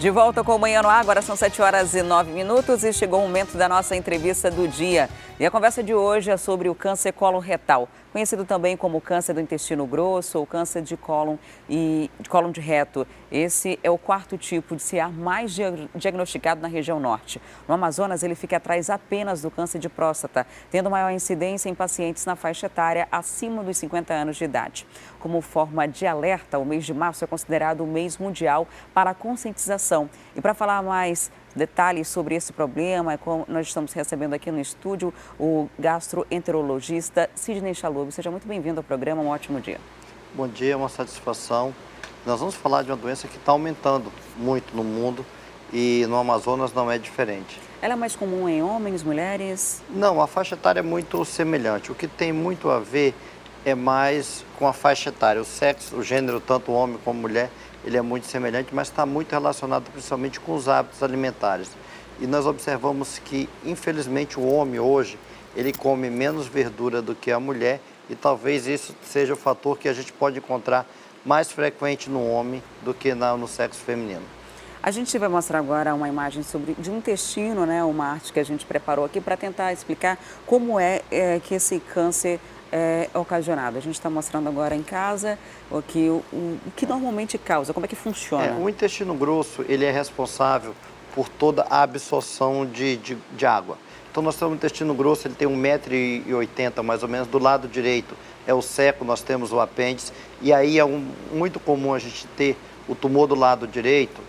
De volta com o Manhã no Ar, agora são 7h09 e chegou o momento da nossa entrevista do dia. E a conversa de hoje é sobre o câncer cólon-retal, conhecido também como câncer do intestino grosso ou câncer de cólon de reto. Esse é o quarto tipo de CA mais diagnosticado na região norte. No Amazonas, ele fica atrás apenas do câncer de próstata, tendo maior incidência em pacientes na faixa etária acima dos 50 anos de idade. Como forma de alerta, o mês de março é considerado o mês mundial para a conscientização. E para falar mais detalhes sobre esse problema, nós estamos recebendo aqui no estúdio o gastroenterologista Sidney Chalub. Seja muito bem-vindo ao programa, um ótimo dia. Bom dia, é uma satisfação. Nós vamos falar de uma doença que está aumentando muito no mundo e no Amazonas não é diferente. Ela é mais comum em homens, mulheres? Não, a faixa etária é muito semelhante. O que tem muito a ver é mais com a faixa etária. O sexo, o gênero, tanto homem como mulher, ele é muito semelhante, mas está muito relacionado principalmente com os hábitos alimentares. E nós observamos que, infelizmente, o homem hoje, ele come menos verdura do que a mulher e talvez isso seja o fator que a gente pode encontrar mais frequente no homem do que no sexo feminino. A gente vai mostrar agora uma imagem de um intestino, né? Uma arte que a gente preparou aqui para tentar explicar como é que esse câncer é ocasionado. A gente está mostrando agora em casa o que normalmente causa, como é que funciona. O intestino grosso, ele é responsável por toda a absorção de água. Então nós temos o intestino grosso, ele tem 1,80 m mais ou menos, do lado direito é o seco, nós temos o apêndice, e aí é muito comum a gente ter o tumor do lado direito,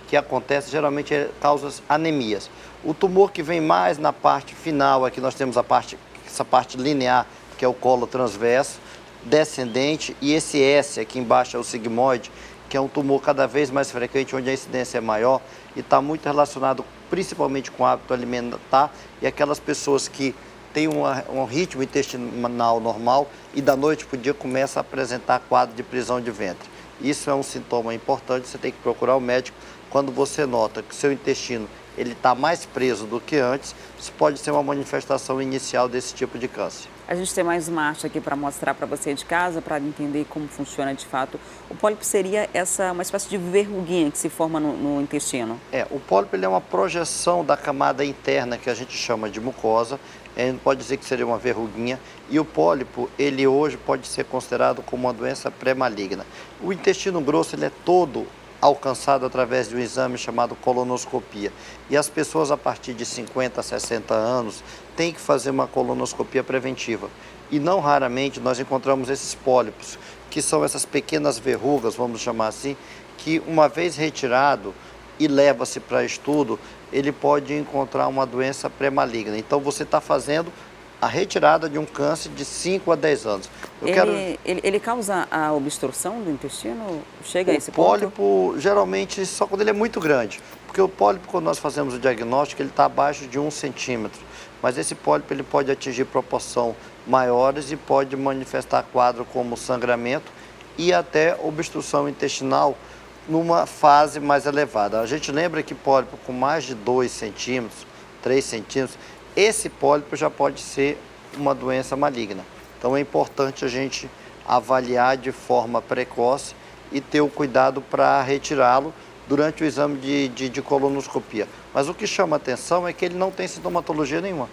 que acontece geralmente causa anemias. O tumor que vem mais na parte final, aqui nós temos essa parte linear, que é o colo transverso, descendente, e esse S aqui embaixo é o sigmoide, que é um tumor cada vez mais frequente, onde a incidência é maior e está muito relacionado principalmente com o hábito alimentar e aquelas pessoas que têm um ritmo intestinal normal e da noite para o dia começa a apresentar quadro de prisão de ventre. Isso é um sintoma importante, você tem que procurar o médico quando você nota que o seu intestino ele está mais preso do que antes, isso pode ser uma manifestação inicial desse tipo de câncer. A gente tem mais uma arte aqui para mostrar para você de casa, para entender como funciona de fato. O pólipo seria uma espécie de verruguinha que se forma no intestino? O pólipo ele é uma projeção da camada interna que a gente chama de mucosa. A gente pode dizer que seria uma verruguinha. E o pólipo, ele hoje pode ser considerado como uma doença pré-maligna. O intestino grosso, ele é todo alcançado através de um exame chamado colonoscopia. E as pessoas a partir de 50 a 60 anos têm que fazer uma colonoscopia preventiva. E não raramente nós encontramos esses pólipos, que são essas pequenas verrugas, vamos chamar assim, que uma vez retirado e leva-se para estudo, ele pode encontrar uma doença pré-maligna. Então você está fazendo a retirada de um câncer de 5 a 10 anos. Ele causa a obstrução do intestino? Chega a esse ponto? O pólipo, geralmente, só quando ele é muito grande. Porque o pólipo, quando nós fazemos o diagnóstico, ele está abaixo de 1 centímetro. Mas esse pólipo ele pode atingir proporção maiores e pode manifestar quadro como sangramento e até obstrução intestinal numa fase mais elevada. A gente lembra que pólipo com mais de 2 centímetros, 3 centímetros, esse pólipo já pode ser uma doença maligna. Então é importante a gente avaliar de forma precoce e ter o cuidado para retirá-lo durante o exame de colonoscopia. Mas o que chama atenção é que ele não tem sintomatologia nenhuma.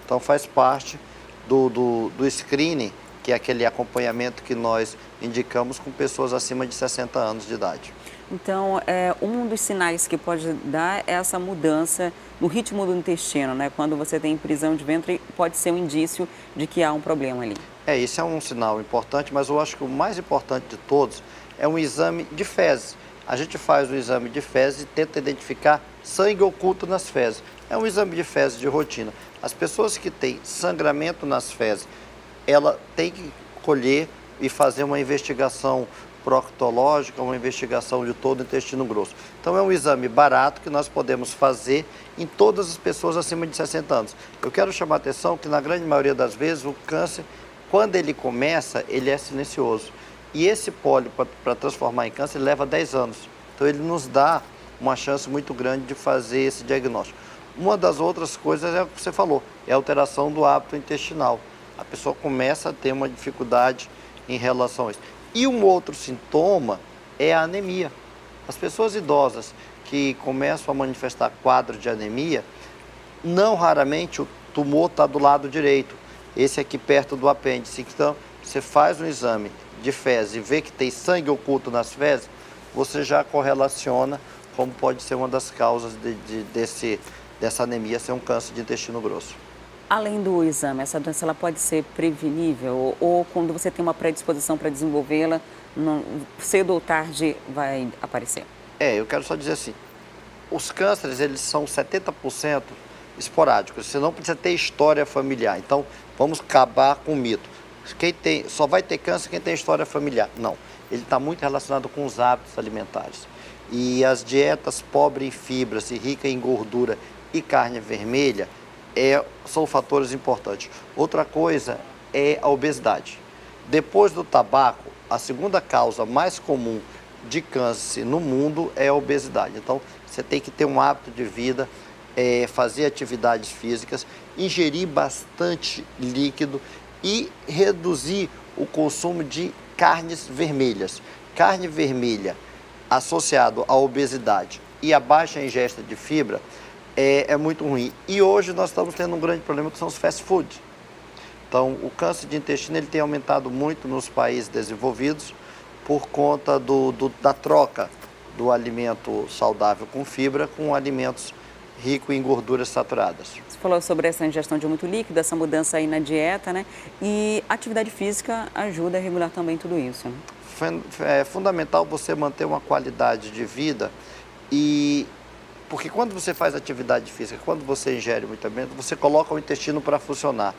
Então faz parte do screening, que é aquele acompanhamento que nós indicamos com pessoas acima de 60 anos de idade. Então, um dos sinais que pode dar é essa mudança no ritmo do intestino, né? Quando você tem prisão de ventre, pode ser um indício de que há um problema ali. Isso é um sinal importante, mas eu acho que o mais importante de todos é um exame de fezes. A gente faz o exame de fezes e tenta identificar sangue oculto nas fezes. É um exame de fezes de rotina. As pessoas que têm sangramento nas fezes, ela tem que colher e fazer uma investigação proctológica, uma investigação de todo o intestino grosso. Então é um exame barato que nós podemos fazer em todas as pessoas acima de 60 anos. Eu quero chamar a atenção que na grande maioria das vezes o câncer, quando ele começa, ele é silencioso. E esse pólipo, para transformar em câncer, leva 10 anos. Então ele nos dá uma chance muito grande de fazer esse diagnóstico. Uma das outras coisas é o que você falou, é a alteração do hábito intestinal. A pessoa começa a ter uma dificuldade em relação a isso. E um outro sintoma é a anemia. As pessoas idosas que começam a manifestar quadros de anemia, não raramente o tumor está do lado direito, esse aqui perto do apêndice. Então, você faz um exame de fezes e vê que tem sangue oculto nas fezes, você já correlaciona como pode ser uma das causas dessa anemia ser um câncer de intestino grosso. Além do exame, essa doença ela pode ser prevenível ou quando você tem uma predisposição para desenvolvê-la, cedo ou tarde vai aparecer? Eu quero só dizer assim, os cânceres eles são 70% esporádicos, você não precisa ter história familiar. Então, vamos acabar com o mito. Só vai ter câncer quem tem história familiar. Não, ele está muito relacionado com os hábitos alimentares. E as dietas pobres em fibras e ricas em gordura e carne vermelha são fatores importantes. Outra coisa é a obesidade. Depois do tabaco, a segunda causa mais comum de câncer no mundo é a obesidade. Então, você tem que ter um hábito de vida, fazer atividades físicas, ingerir bastante líquido e reduzir o consumo de carnes vermelhas. Carne vermelha associado à obesidade e à baixa ingesta de fibra é muito ruim. E hoje nós estamos tendo um grande problema que são os fast foods. Então, o câncer de intestino ele tem aumentado muito nos países desenvolvidos por conta da troca do alimento saudável com fibra com alimentos ricos em gorduras saturadas. Você falou sobre essa ingestão de muito líquido, essa mudança aí na dieta, né? E atividade física ajuda a regular também tudo isso, né? É fundamental você manter uma qualidade de vida porque quando você faz atividade física, quando você ingere muito alimento, você coloca o intestino para funcionar.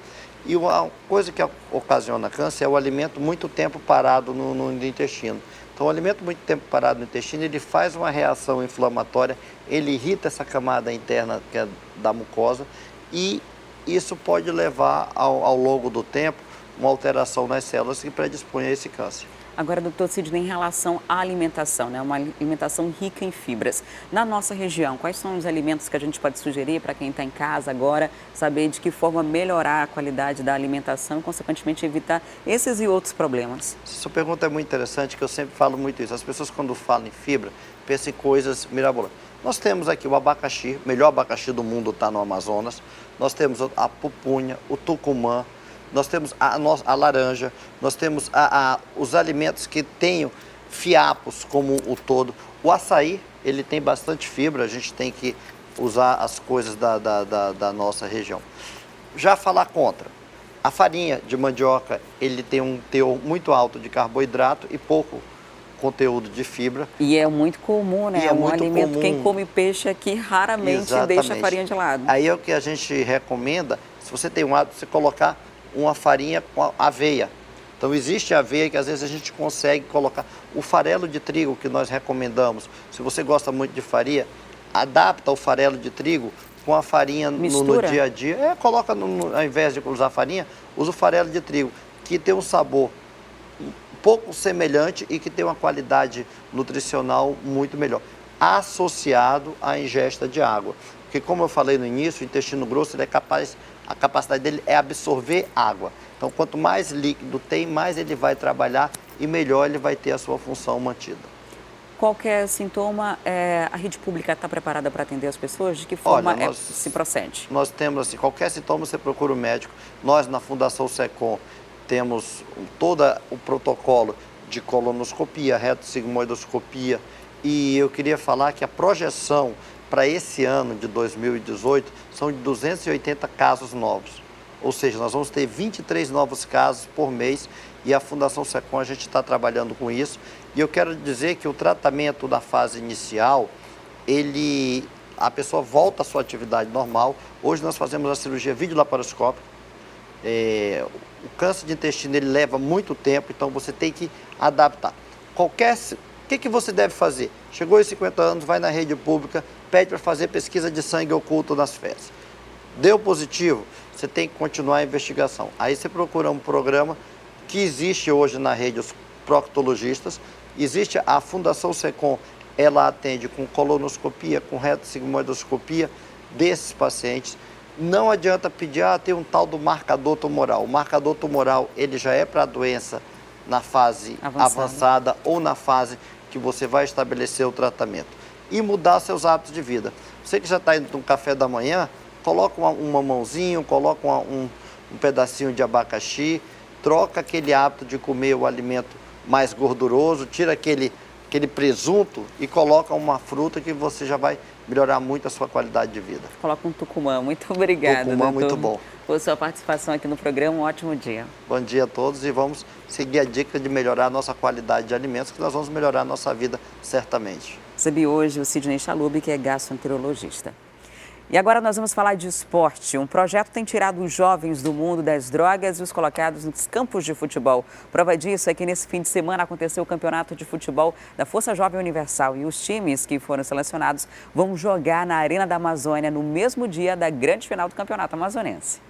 E uma coisa que ocasiona câncer é o alimento muito tempo parado no intestino. Então, o alimento muito tempo parado no intestino, ele faz uma reação inflamatória, ele irrita essa camada interna que é da mucosa e isso pode levar ao longo do tempo uma alteração nas células que predispõe a esse câncer. Agora, doutor Sidney, em relação à alimentação, né? Uma alimentação rica em fibras. Na nossa região, quais são os alimentos que a gente pode sugerir para quem está em casa agora, saber de que forma melhorar a qualidade da alimentação e, consequentemente, evitar esses e outros problemas? Sua pergunta é muito interessante, que eu sempre falo muito isso. As pessoas, quando falam em fibra, pensam em coisas mirabolantes. Nós temos aqui o abacaxi, o melhor abacaxi do mundo está no Amazonas. Nós temos a pupunha, o tucumã. Nós temos a laranja, nós temos os alimentos que têm fiapos como o todo. O açaí, ele tem bastante fibra, a gente tem que usar as coisas da nossa região. Já falar contra, a farinha de mandioca, ele tem um teor muito alto de carboidrato e pouco conteúdo de fibra. E é muito comum, né? É um alimento, quem come peixe aqui raramente deixa a farinha de lado. Aí é o que a gente recomenda, se você tem um hábito, você colocar uma farinha com aveia. Então existe aveia que às vezes a gente consegue colocar. O farelo de trigo que nós recomendamos, se você gosta muito de farinha, adapta o farelo de trigo com a farinha no dia a dia. Coloca, ao invés de usar farinha, usa o farelo de trigo, que tem um sabor um pouco semelhante e que tem uma qualidade nutricional muito melhor, associado à ingesta de água. Porque como eu falei no início, o intestino grosso ele a capacidade dele é absorver água. Então, quanto mais líquido tem, mais ele vai trabalhar e melhor ele vai ter a sua função mantida. Qualquer sintoma, a rede pública está preparada para atender as pessoas? De que forma se procede? Nós temos, assim, qualquer sintoma você procura o médico. Nós, na Fundação SECOM, temos todo o protocolo de colonoscopia, reto-sigmoidoscopia. E eu queria falar que a projeção para esse ano de 2018 são de 280 casos novos. Ou seja, nós vamos ter 23 novos casos por mês e a Fundação SECOM, a gente está trabalhando com isso. E eu quero dizer que o tratamento da fase inicial, a pessoa volta à sua atividade normal. Hoje nós fazemos a cirurgia videolaparoscópica. O câncer de intestino ele leva muito tempo, então você tem que adaptar. O que você deve fazer? Chegou aos 50 anos, vai na rede pública, pede para fazer pesquisa de sangue oculto nas fezes. Deu positivo, você tem que continuar a investigação. Aí você procura um programa que existe hoje na rede, os proctologistas. Existe a Fundação SECOM, ela atende com colonoscopia, com reto-sigmoidoscopia desses pacientes. Não adianta pedir, tem um tal do marcador tumoral. O marcador tumoral, ele já é para a doença na fase avançada ou na fase que você vai estabelecer o tratamento. E mudar seus hábitos de vida. Você que já está indo no café da manhã, coloca um mamãozinho, coloca um pedacinho de abacaxi, troca aquele hábito de comer o alimento mais gorduroso, tira aquele presunto e coloca uma fruta que você já vai melhorar muito a sua qualidade de vida. Coloca um tucumã. Muito obrigada, Tucumã, doutor, muito bom. por sua participação aqui no programa. Um ótimo dia. Bom dia a todos e vamos seguir a dica de melhorar a nossa qualidade de alimentos, que nós vamos melhorar a nossa vida certamente. Recebi hoje o Sidney Chalub, que é gastroenterologista. E agora nós vamos falar de esporte. Um projeto tem tirado os jovens do mundo das drogas e os colocados nos campos de futebol. Prova disso é que nesse fim de semana aconteceu o campeonato de futebol da Força Jovem Universal e os times que foram selecionados vão jogar na Arena da Amazônia no mesmo dia da grande final do Campeonato Amazonense.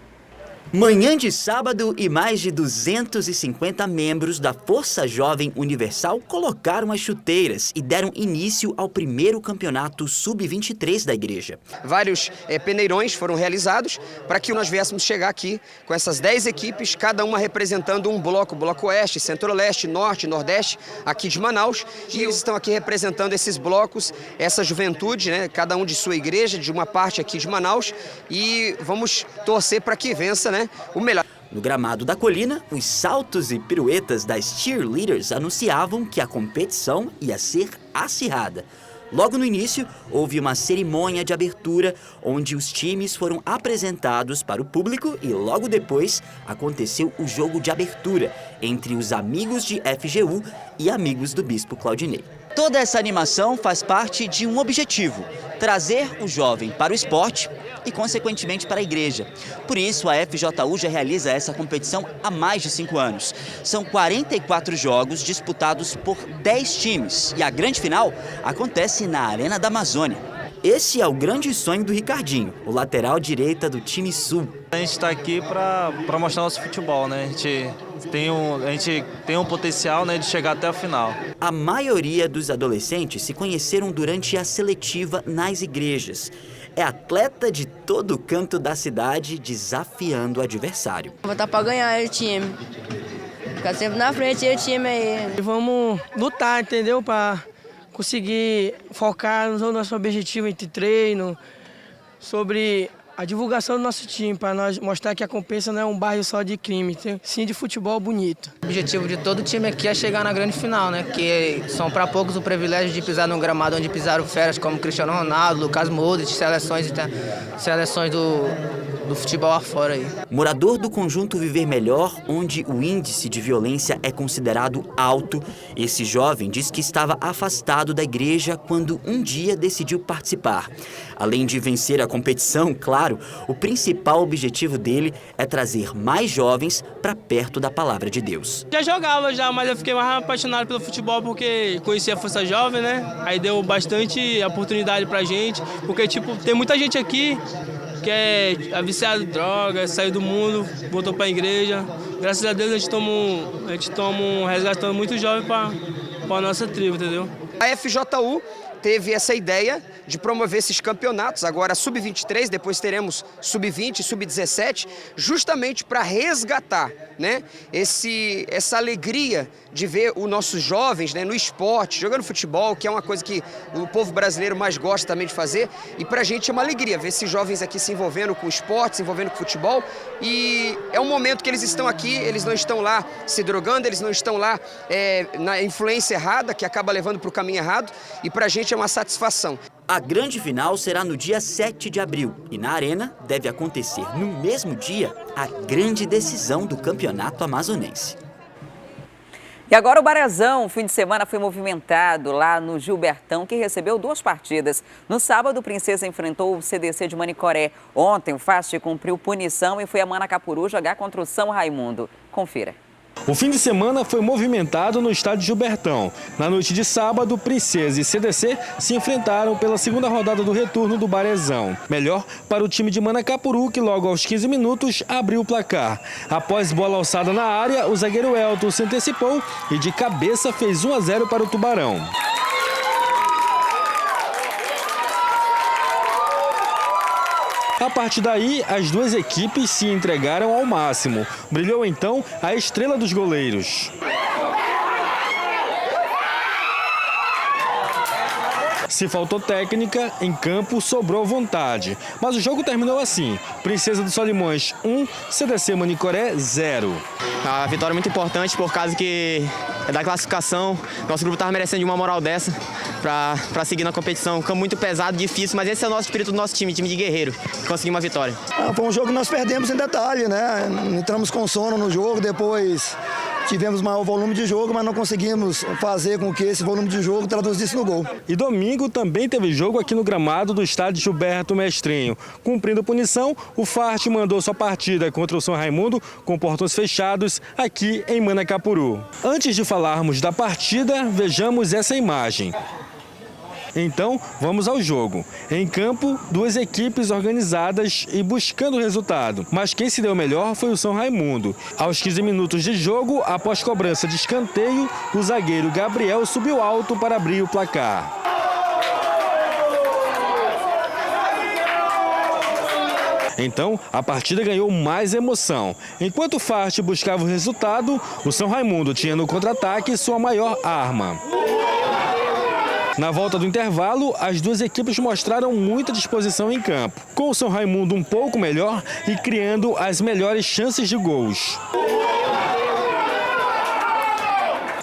Manhã de sábado e mais de 250 membros da Força Jovem Universal colocaram as chuteiras e deram início ao primeiro campeonato sub-23 da igreja. Vários peneirões foram realizados para que nós viéssemos chegar aqui com essas 10 equipes, cada uma representando um bloco, bloco oeste, centro-leste, norte, nordeste, aqui de Manaus. E eles estão aqui representando esses blocos, essa juventude, né, cada um de sua igreja, de uma parte aqui de Manaus. E vamos torcer para que vença, né, o melhor. No gramado da colina, os saltos e piruetas das cheerleaders anunciavam que a competição ia ser acirrada. Logo no início, houve uma cerimônia de abertura, onde os times foram apresentados para o público e logo depois aconteceu o jogo de abertura entre os amigos de FGU e amigos do Bispo Claudinei. Toda essa animação faz parte de um objetivo: trazer o jovem para o esporte e, consequentemente, para a igreja. Por isso, a FJU já realiza essa competição há mais de 5 anos. São 44 jogos disputados por 10 times e a grande final acontece na Arena da Amazônia. Esse é o grande sonho do Ricardinho, o lateral direita do time sul. A gente está aqui para mostrar nosso futebol, né? A gente tem um potencial, né, de chegar até a final. A maioria dos adolescentes se conheceram durante a seletiva nas igrejas. É atleta de todo canto da cidade, desafiando o adversário. Vou estar para ganhar o time. Ficar sempre na frente do time aí. Vamos lutar, entendeu? Para conseguir focar no nosso objetivo entre treino, sobre a divulgação do nosso time, para nós mostrar que a Compensa não é um bairro só de crime, sim de futebol bonito. O objetivo de todo time aqui é chegar na grande final, né? Que são para poucos o privilégio de pisar num gramado onde pisaram feras como Cristiano Ronaldo, Lucas Modric, seleções do futebol afora aí. Morador do conjunto Viver Melhor, onde o índice de violência é considerado alto, esse jovem diz que estava afastado da igreja quando um dia decidiu participar. Além de vencer a competição, claro, o principal objetivo dele é trazer mais jovens para perto da palavra de Deus. Já jogava, mas eu fiquei mais apaixonado pelo futebol porque conheci a Força Jovem, né? Aí deu bastante oportunidade pra gente, porque tem muita gente aqui que é viciado em drogas, saiu do mundo, voltou para a igreja. Graças a Deus a gente toma resgatando muito jovem para a nossa tribo, entendeu? A FJU teve essa ideia de promover esses campeonatos, agora sub-23, depois teremos sub-20, sub-17, justamente para resgatar, né, essa alegria de ver os nossos jovens, né, no esporte, jogando futebol, que é uma coisa que o povo brasileiro mais gosta também de fazer, e para a gente é uma alegria ver esses jovens aqui se envolvendo com o esporte, se envolvendo com o futebol, e é um momento que eles estão aqui, eles não estão lá se drogando, eles não estão lá na influência errada, que acaba levando para o caminho errado, e para a gente é uma satisfação. A grande final será no dia 7 de abril e na Arena deve acontecer no mesmo dia a grande decisão do Campeonato Amazonense. E agora o Barezão, o fim de semana foi movimentado lá no Gilbertão, que recebeu 2 partidas. No sábado, o Princesa enfrentou o CDC de Manicoré. Ontem, o Fast cumpriu punição e foi a Manacapuru jogar contra o São Raimundo. Confira. O fim de semana foi movimentado no estádio Gilbertão. Na noite de sábado, Princesa e CDC se enfrentaram pela segunda rodada do retorno do Barezão. Melhor para o time de Manacapuru, que logo aos 15 minutos abriu o placar. Após bola alçada na área, o zagueiro Elton se antecipou e de cabeça fez 1-0 para o Tubarão. A partir daí, as duas equipes se entregaram ao máximo. Brilhou então a estrela dos goleiros. Se faltou técnica, em campo sobrou vontade. Mas o jogo terminou assim: Princesa dos Solimões 1, CDC Manicoré 0. A vitória é muito importante por causa que é da classificação. Nosso grupo estava merecendo de uma moral dessa para seguir na competição. Um campo muito pesado, difícil, mas esse é o nosso espírito do nosso time de guerreiro. Conseguimos uma vitória. Foi um jogo que nós perdemos em detalhe, né? Entramos com sono no jogo, depois tivemos maior volume de jogo, mas não conseguimos fazer com que esse volume de jogo traduzisse no gol. E domingo também teve jogo aqui no gramado do estádio Gilberto Mestrinho. Cumprindo punição, o Fart mandou sua partida contra o São Raimundo com portões fechados aqui em Manacapuru. Antes de falarmos da partida, vejamos essa imagem. Então, vamos ao jogo. Em campo, duas equipes organizadas e buscando o resultado. Mas quem se deu melhor foi o São Raimundo. Aos 15 minutos de jogo, após cobrança de escanteio, o zagueiro Gabriel subiu alto para abrir o placar. Então, a partida ganhou mais emoção. Enquanto o Fart buscava o resultado, o São Raimundo tinha no contra-ataque sua maior arma. Na volta do intervalo, as duas equipes mostraram muita disposição em campo, com o São Raimundo um pouco melhor e criando as melhores chances de gols.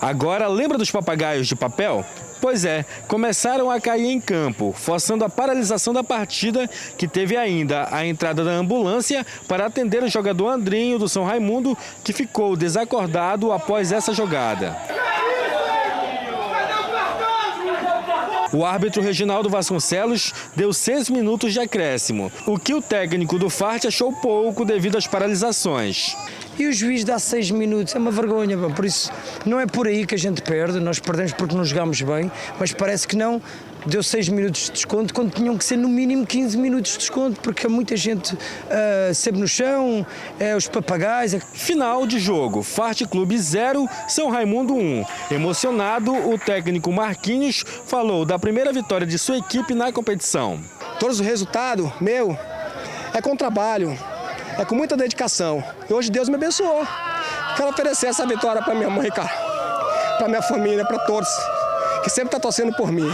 Agora, lembra dos papagaios de papel? Pois é, começaram a cair em campo, forçando a paralisação da partida, que teve ainda a entrada da ambulância para atender o jogador Andrinho do São Raimundo, que ficou desacordado após essa jogada. O árbitro Reginaldo Vasconcelos deu 6 minutos de acréscimo, o que o técnico do Fart achou pouco devido às paralisações. E o juiz dá 6 minutos, é uma vergonha, por isso não é por aí que a gente perde, nós perdemos porque não jogamos bem, mas parece que não, deu 6 minutos de desconto quando tinham que ser no mínimo 15 minutos de desconto, porque há muita gente sempre no chão, os papagaios. Final de jogo, Fart Clube 0, São Raimundo 1. Emocionado, o técnico Marquinhos falou da primeira vitória de sua equipe na competição. Todo o resultado meu é com trabalho, é com muita dedicação. E hoje Deus me abençoou. Quero oferecer essa vitória para minha mãe, cara, para minha família, para todos que sempre estão torcendo por mim.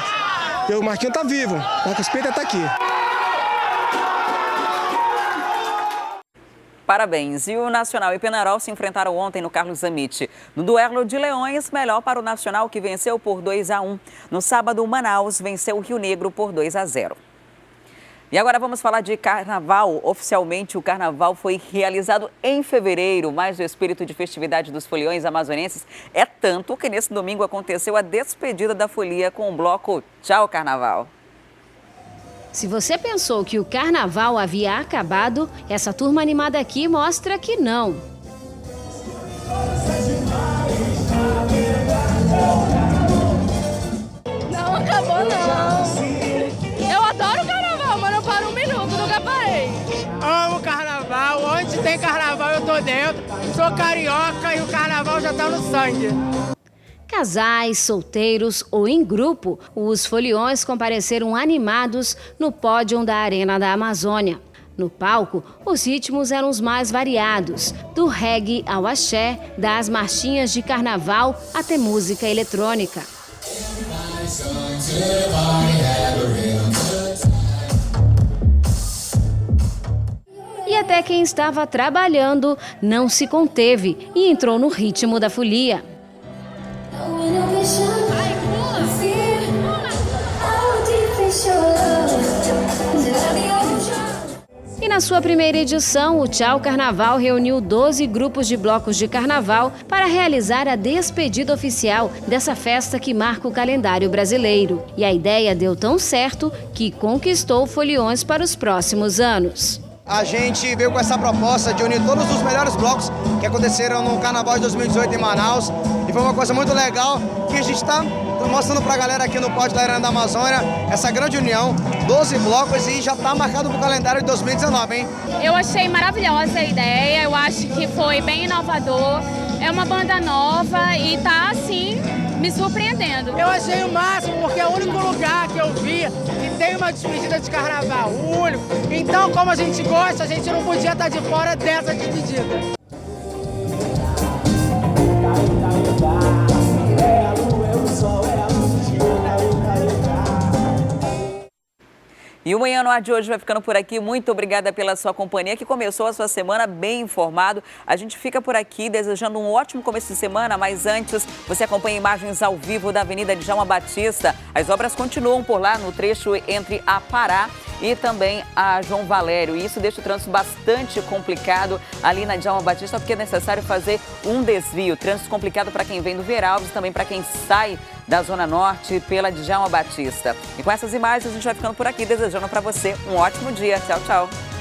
E o Marquinhos está vivo, o Marcos Peter está aqui. Parabéns. E o Nacional e Penharol se enfrentaram ontem no Carlos Zammit. No duelo de Leões, melhor para o Nacional, que venceu por 2-1. No sábado, o Manaus venceu o Rio Negro por 2-0. E agora vamos falar de carnaval. Oficialmente, o carnaval foi realizado em fevereiro, mas o espírito de festividade dos foliões amazonenses é tanto que nesse domingo aconteceu a despedida da folia com o bloco Tchau Carnaval. Se você pensou que o carnaval havia acabado, essa turma animada aqui mostra que não. Não acabou, não. Eu adoro o carnaval, mas não paro um minuto, nunca parei. Amo carnaval, onde tem carnaval eu tô dentro. Sou carioca e o carnaval já tá no sangue. Casais, solteiros ou em grupo, os foliões compareceram animados no pódio da Arena da Amazônia. No palco, os ritmos eram os mais variados, do reggae ao axé, das marchinhas de carnaval até música eletrônica. E até quem estava trabalhando não se conteve e entrou no ritmo da folia. E na sua primeira edição, o Tchau Carnaval reuniu 12 grupos de blocos de carnaval para realizar a despedida oficial dessa festa que marca o calendário brasileiro. E a ideia deu tão certo que conquistou foliões para os próximos anos. A gente veio com essa proposta de unir todos os melhores blocos que aconteceram no Carnaval de 2018 em Manaus. E foi uma coisa muito legal que a gente está mostrando para a galera aqui no pódio da Arena da Amazônia, essa grande união, 12 blocos e já está marcado para o calendário de 2019, hein? Eu achei maravilhosa a ideia, eu acho que foi bem inovador, é uma banda nova e tá assim me surpreendendo. Eu achei o máximo porque é o único lugar que eu vi que tem uma despedida de carnaval, o único. Então, como a gente gosta, a gente não podia estar de fora dessa despedida. E o Manhã no Ar de hoje vai ficando por aqui. Muito obrigada pela sua companhia, que começou a sua semana bem informado. A gente fica por aqui desejando um ótimo começo de semana, mas antes você acompanha imagens ao vivo da Avenida Djalma Batista. As obras continuam por lá no trecho entre a Pará e também a João Valério. E isso deixa o trânsito bastante complicado ali na Djalma Batista, porque é necessário fazer um desvio. Trânsito complicado para quem vem do Veralves e também para quem sai da Zona Norte pela Djalma Batista. E com essas imagens a gente vai ficando por aqui, desejando para você um ótimo dia. Tchau, tchau.